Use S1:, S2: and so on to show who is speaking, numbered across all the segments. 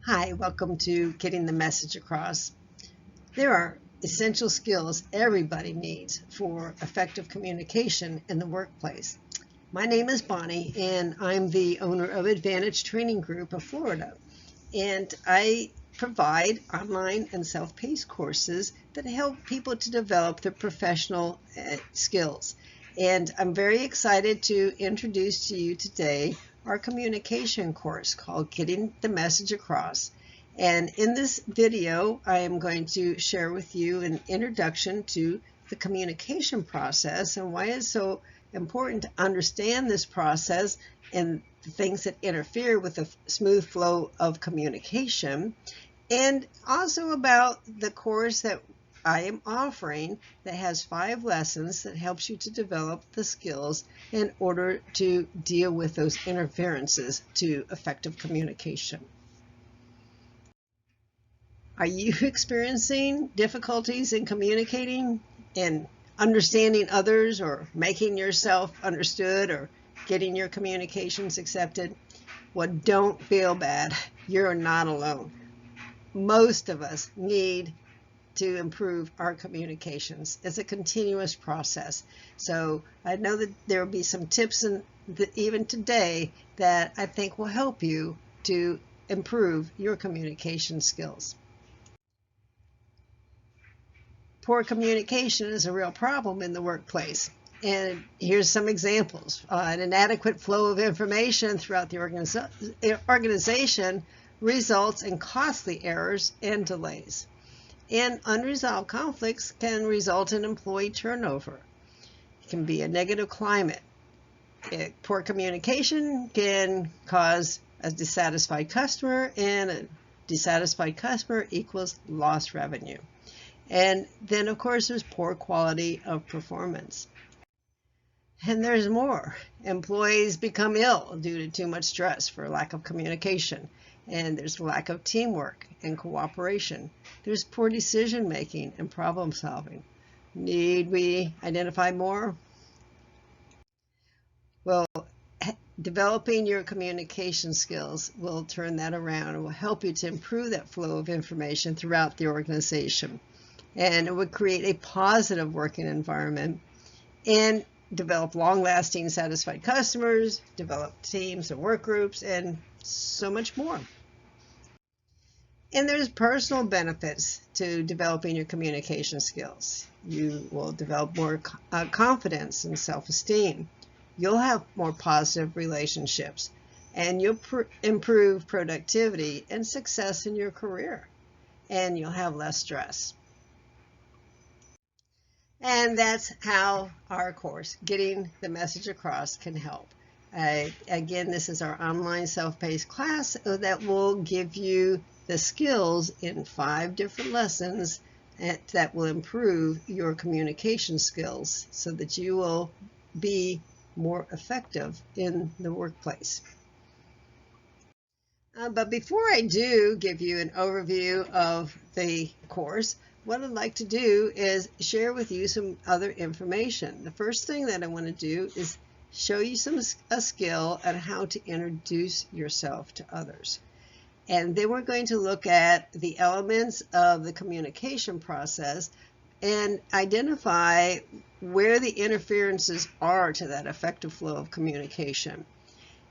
S1: Hi, welcome to Getting the Message Across. There are essential skills everybody needs for effective communication in the workplace. My name is Bonnie, and I'm the owner of Advantage Training Group of Florida. And I provide online and self-paced courses that help people to develop their professional skills. And I'm very excited to introduce to you today our communication course called Getting the Message Across. And in this video, I am going to share with you an introduction to the communication process and why it's so important to understand this process and the things that interfere with the smooth flow of communication, and also about the course that I am offering that has 5 lessons that helps you to develop the skills in order to deal with those interferences to effective communication. Are you experiencing difficulties in communicating and understanding others, or making yourself understood, or getting your communications accepted? Well, don't feel bad. You're not alone. Most of us need to improve our communications. It's a continuous process. So I know that there will be some tips even today that I think will help you to improve your communication skills. Poor communication is a real problem in the workplace. And here's some examples. An inadequate flow of information throughout the organization results in costly errors and delays. And unresolved conflicts can result in employee turnover. It can be a negative climate. Poor communication can cause a dissatisfied customer, and a dissatisfied customer equals lost revenue. And then, of course, there's poor quality of performance. And there's more. Employees become ill due to too much stress for lack of communication. And there's lack of teamwork and cooperation. There's poor decision making and problem solving. Need we identify more? Well, developing your communication skills will turn that around and will help you to improve that flow of information throughout the organization. And it would create a positive working environment and develop long-lasting, satisfied customers, develop teams and work groups, and so much more. And there's personal benefits to developing your communication skills. You will develop more confidence and self-esteem. You'll have more positive relationships, and you'll improve productivity and success in your career, and you'll have less stress. And that's how our course, Getting the Message Across, can help. Again, this is our online self-paced class that will give you the skills in 5 different lessons that will improve your communication skills so that you will be more effective in the workplace. But before I do give you an overview of the course, what I'd like to do is share with you some other information. The first thing that I want to do is show you a skill on how to introduce yourself to others. And then we're going to look at the elements of the communication process and identify where the interferences are to that effective flow of communication.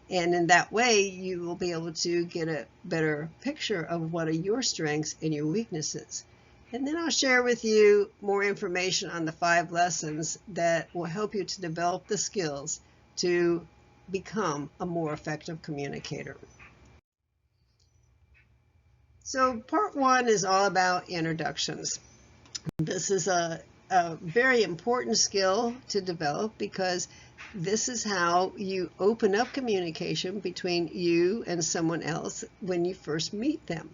S1: And in that way, you will be able to get a better picture of what are your strengths and your weaknesses. And then I'll share with you more information on the 5 lessons that will help you to develop the skills to become a more effective communicator. So part 1 is all about introductions. This is a very important skill to develop because this is how you open up communication between you and someone else when you first meet them.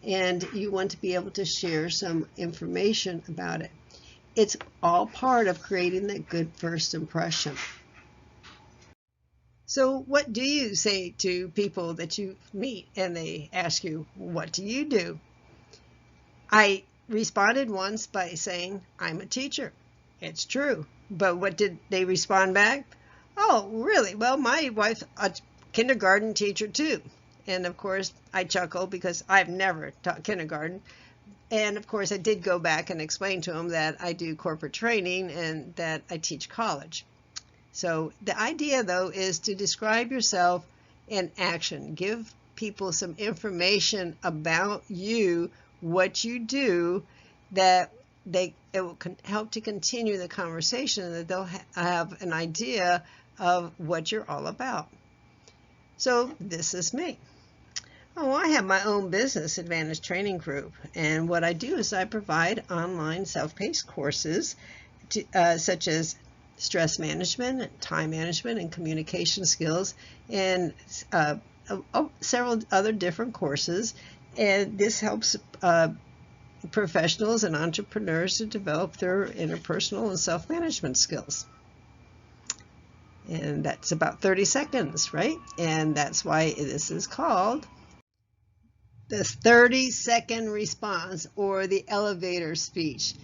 S1: And you want to be able to share some information about it. It's all part of creating that good first impression. So what do you say to people that you meet and they ask you, what do you do? I responded once by saying, I'm a teacher. It's true. But what did they respond back? Oh, really? Well, my wife's a kindergarten teacher too. And of course, I chuckle because I've never taught kindergarten. And of course, I did go back and explain to them that I do corporate training and that I teach college. So the idea, though, is to describe yourself in action. Give people some information about you, what you do, that it will help to continue the conversation, and that they'll have an idea of what you're all about. So this is me. Oh, I have my own business, Advantage Training Group, and what I do is I provide online self-paced courses such as stress management, time management, and communication skills, and several other different courses. And this helps professionals and entrepreneurs to develop their interpersonal and self-management skills. And that's about 30 seconds, right? And that's why this is called the 30-second response, or the elevator speech.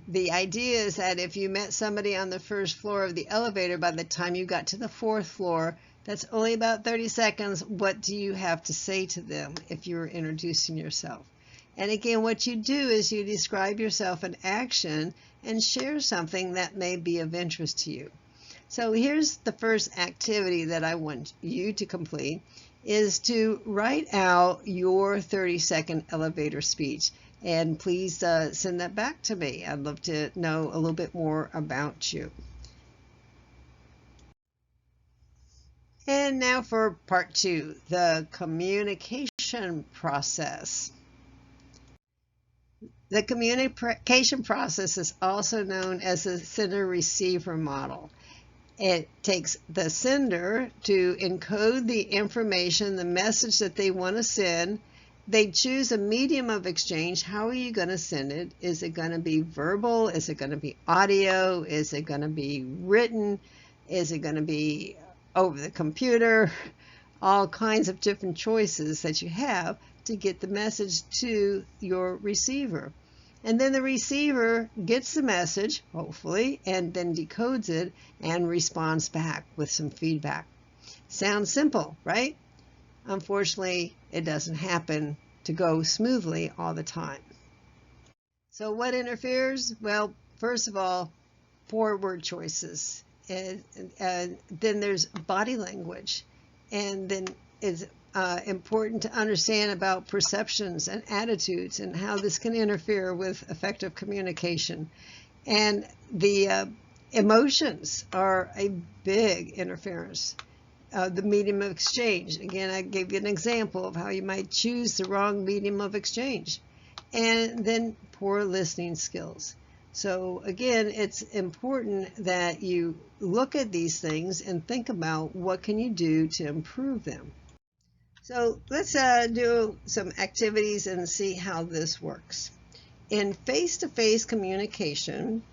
S1: The idea is that if you met somebody on the first floor of the elevator, by the time you got to the fourth floor, that's only about 30 seconds. What do you have to say to them if you're introducing yourself? And again, what you do is you describe yourself in action and share something that may be of interest to you. So here's the first activity that I want you to complete, is to write out your 30-second elevator speech. And please send that back to me. I'd love to know a little bit more about you. And now for part 2, the communication process. The communication process is also known as the sender-receiver model. It takes the sender to encode the information, the message that they want to send. They choose a medium of exchange. How are you going to send it? Is it going to be verbal? Is it going to be audio? Is it going to be written? Is it going to be over the computer? All kinds of different choices that you have to get the message to your receiver. And then the receiver gets the message, hopefully, and then decodes it and responds back with some feedback. Sounds simple, right? Unfortunately, it doesn't happen to go smoothly all the time. So what interferes? Well, first of all, poor word choices. And then there's body language. And then it's important to understand about perceptions and attitudes and how this can interfere with effective communication. And the emotions are a big interference. The medium of exchange. Again, I gave you an example of how you might choose the wrong medium of exchange. And then poor listening skills. So again, it's important that you look at these things and think about what can you do to improve them. So let's do some activities and see how this works. In face-to-face communication,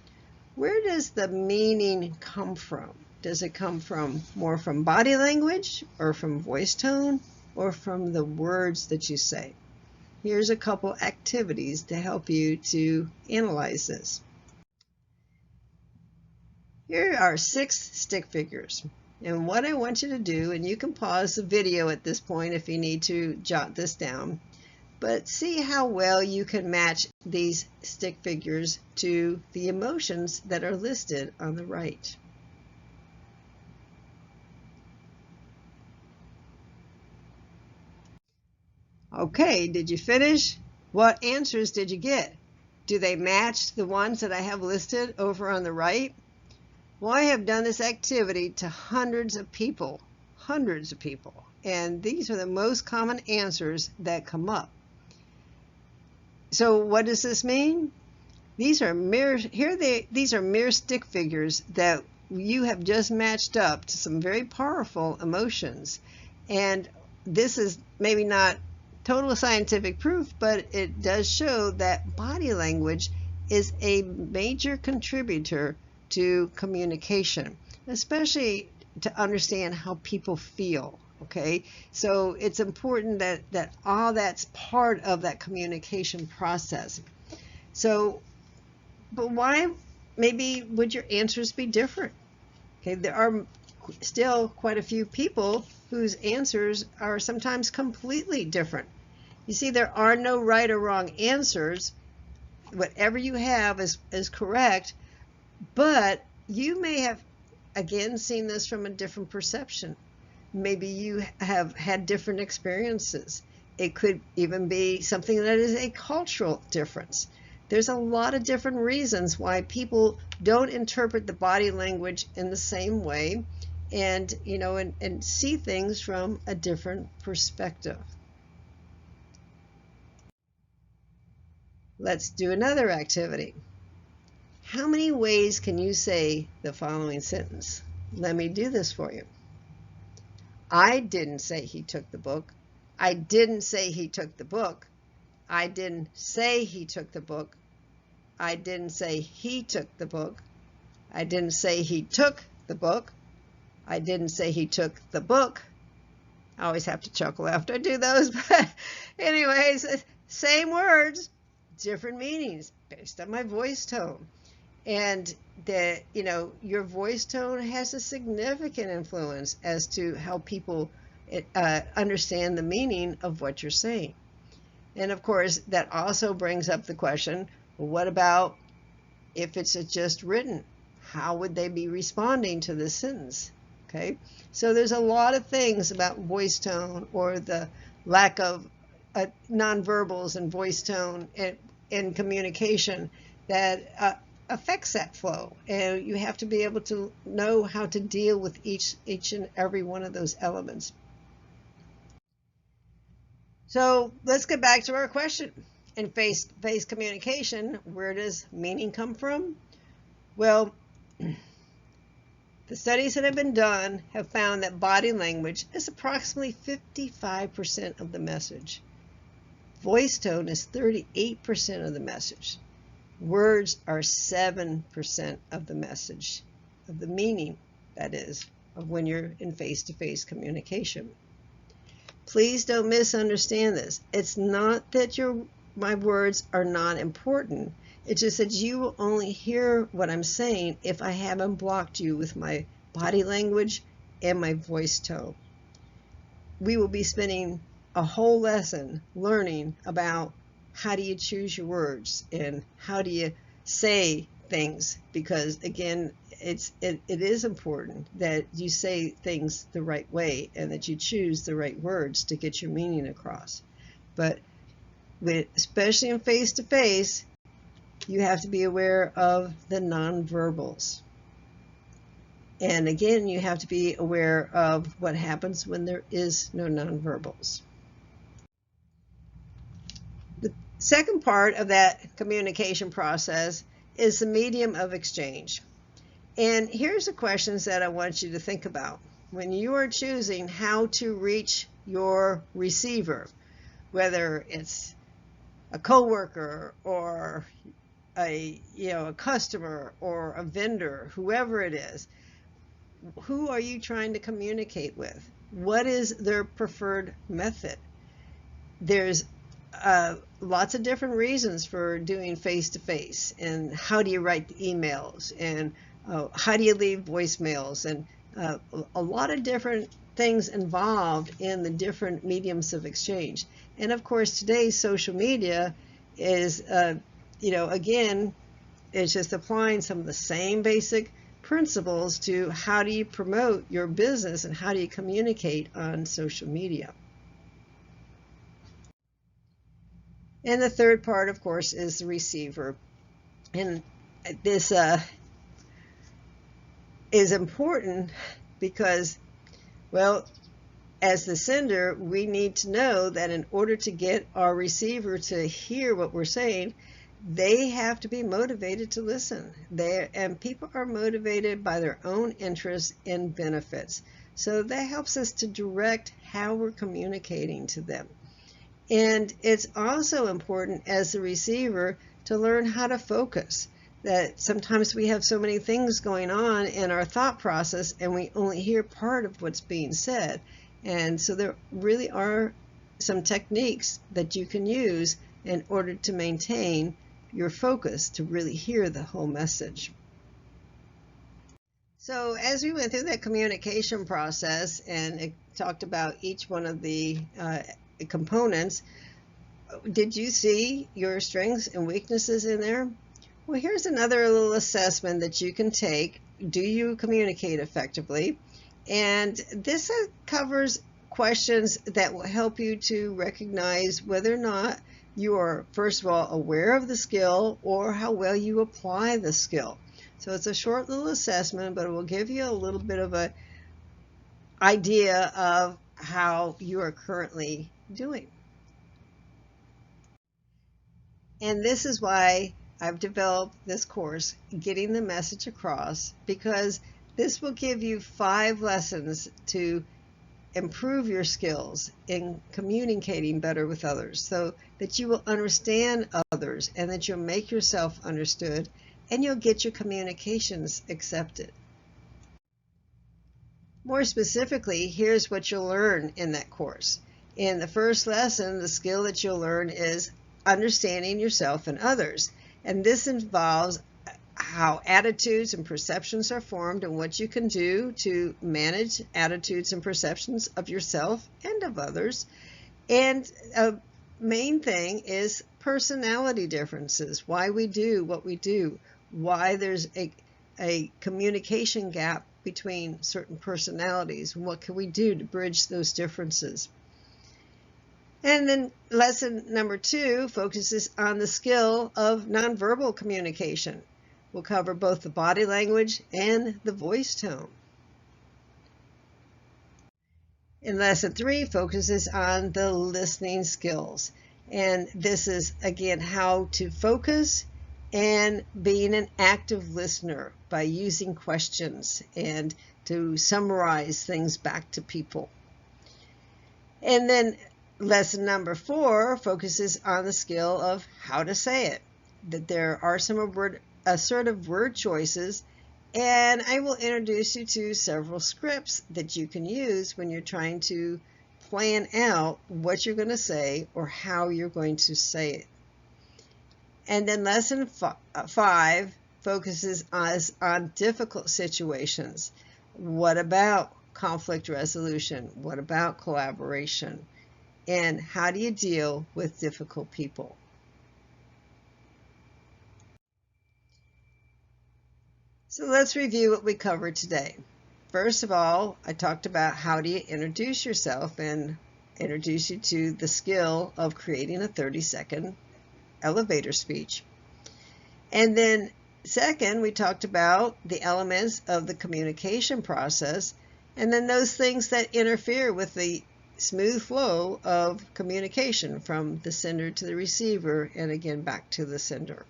S1: where does the meaning come from? Does it come more from body language, or from voice tone, or from the words that you say? Here's a couple activities to help you to analyze this. Here are 6 stick figures. And what I want you to do, and you can pause the video at this point if you need to jot this down, but see how well you can match these stick figures to the emotions that are listed on the right. Okay, did you finish? What answers did you get? Do they match the ones that I have listed over on the right? Well, I have done this activity to hundreds of people, and these are the most common answers that come up. So what does this mean? These are mere stick figures that you have just matched up to some very powerful emotions. And this is maybe not total scientific proof, but it does show that body language is a major contributor to communication, especially to understand how people feel. Okay, so it's important that all that's part of that communication process. So, but why maybe would your answers be different? Okay, there are still quite a few people whose answers are sometimes completely different. You see, there are no right or wrong answers. Whatever you have is correct, but you may have, again, seen this from a different perception. Maybe you have had different experiences. It could even be something that is a cultural difference. There's a lot of different reasons why people don't interpret the body language in the same way and, and see things from a different perspective. Let's do another activity. How many ways can you say the following sentence? Let me do this for you. I didn't say he took the book. I didn't say he took the book. I didn't say he took the book. I didn't say he took the book. I didn't say he took the book. I didn't say he took the book. I always have to chuckle after I do those, but anyways, same words, different meanings based on my voice tone. And your voice tone has a significant influence as to how people understand the meaning of what you're saying. And of course, that also brings up the question, well, what about if it's just written? How would they be responding to this sentence? Okay, so there's a lot of things about voice tone, or the lack of nonverbals and voice tone in communication that affects that flow, and you have to be able to know how to deal with each and every one of those elements. So let's get back to our question. In face-to-face communication, where does meaning come from? Well, the studies that have been done have found that body language is approximately 55% of the message. Voice tone is 38% of the message. Words are 7% of the message, of the meaning, that is, of when you're in face-to-face communication. Please don't misunderstand this. It's not that my words are not important. It's just that you will only hear what I'm saying if I haven't blocked you with my body language and my voice tone. We will be spending a whole lesson learning about how do you choose your words and how do you say things, because again, it is important that you say things the right way and that you choose the right words to get your meaning across. But especially in face-to-face, you have to be aware of the nonverbals. And again, you have to be aware of what happens when there is no nonverbals. The second part of that communication process is the medium of exchange. And here's the questions that I want you to think about. When you are choosing how to reach your receiver, whether it's a coworker or a customer or a vendor, whoever it is, who are you trying to communicate with? What is their preferred method? There's lots of different reasons for doing face-to-face, and how do you write the emails, and how do you leave voicemails, and a lot of different things involved in the different mediums of exchange. And of course, today's social media is, again, it's just applying some of the same basic principles to how do you promote your business and how do you communicate on social media. And the third part, of course, is the receiver. And this is important because, well, as the sender, we need to know that in order to get our receiver to hear what we're saying, they have to be motivated to listen. And people are motivated by their own interests and benefits. So that helps us to direct how we're communicating to them. And it's also important as the receiver to learn how to focus. That sometimes we have so many things going on in our thought process and we only hear part of what's being said. And so there really are some techniques that you can use in order to maintain your focus to really hear the whole message. So as we went through that communication process and it talked about each one of the components, did you see your strengths and weaknesses in there? Well, here's another little assessment that you can take. Do you communicate effectively? And this covers questions that will help you to recognize whether or not you are, first of all, aware of the skill or how well you apply the skill. So it's a short little assessment, but it will give you a little bit of an idea of how you are currently doing. And this is why I've developed this course, Getting the Message Across, because this will give you 5 lessons to improve your skills in communicating better with others so that you will understand others and that you'll make yourself understood and you'll get your communications accepted. More specifically, here's what you'll learn in that course. In the first lesson, the skill that you'll learn is understanding yourself and others. And this involves how attitudes and perceptions are formed and what you can do to manage attitudes and perceptions of yourself and of others. And a main thing is personality differences, why we do what we do, why there's a communication gap between certain personalities, and what can we do to bridge those differences. And then lesson number 2 focuses on the skill of nonverbal communication. We'll cover both the body language and the voice tone. And lesson 3 focuses on the listening skills. And this is, again, how to focus and being an active listener by using questions and to summarize things back to people. And then lesson number 4 focuses on the skill of how to say it, that there are some assertive word choices, and I will introduce you to several scripts that you can use when you're trying to plan out what you're going to say or how you're going to say it. And then lesson 5 focuses us on difficult situations. What about conflict resolution? What about collaboration? And how do you deal with difficult people? So let's review what we covered today. First of all, I talked about how do you introduce yourself and introduce you to the skill of creating a 30-second elevator speech. And then second, we talked about the elements of the communication process and then those things that interfere with the smooth flow of communication from the sender to the receiver and again back to the sender.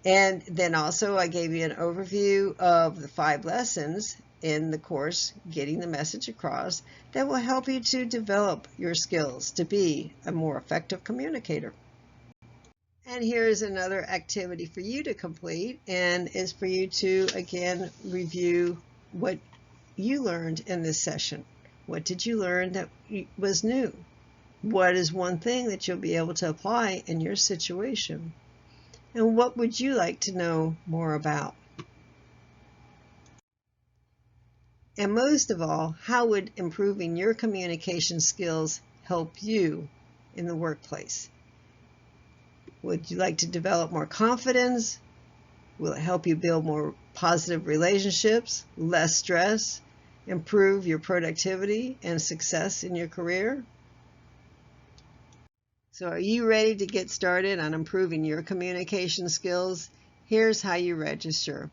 S1: And then also I gave you an overview of the 5 lessons in the course, Getting the Message Across, that will help you to develop your skills to be a more effective communicator. And here's another activity for you to complete, and is for you to again review what you learned in this session. What did you learn that was new? What is one thing that you'll be able to apply in your situation? And what would you like to know more about? And most of all, how would improving your communication skills help you in the workplace? Would you like to develop more confidence? Will it help you build more positive relationships, less stress, improve your productivity and success in your career? So are you ready to get started on improving your communication skills? Here's how you register.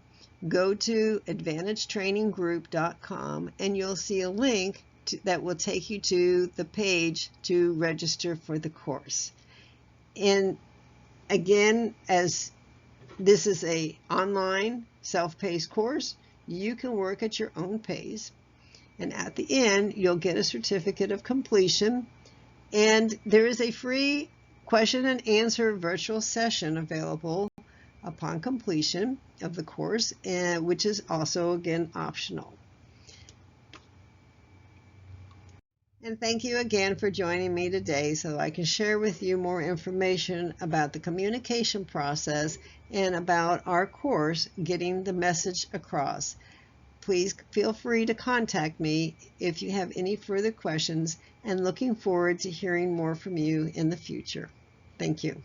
S1: Go to advantagetraininggroup.com and you'll see a link that will take you to the page to register for the course. And again, as this is an online self-paced course, you can work at your own pace. And at the end, you'll get a certificate of completion. And there is a free question and answer virtual session available upon completion of the course, which is also, again, optional. And thank you again for joining me today so I can share with you more information about the communication process and about our course, Getting the Message Across. Please feel free to contact me if you have any further questions, and looking forward to hearing more from you in the future. Thank you.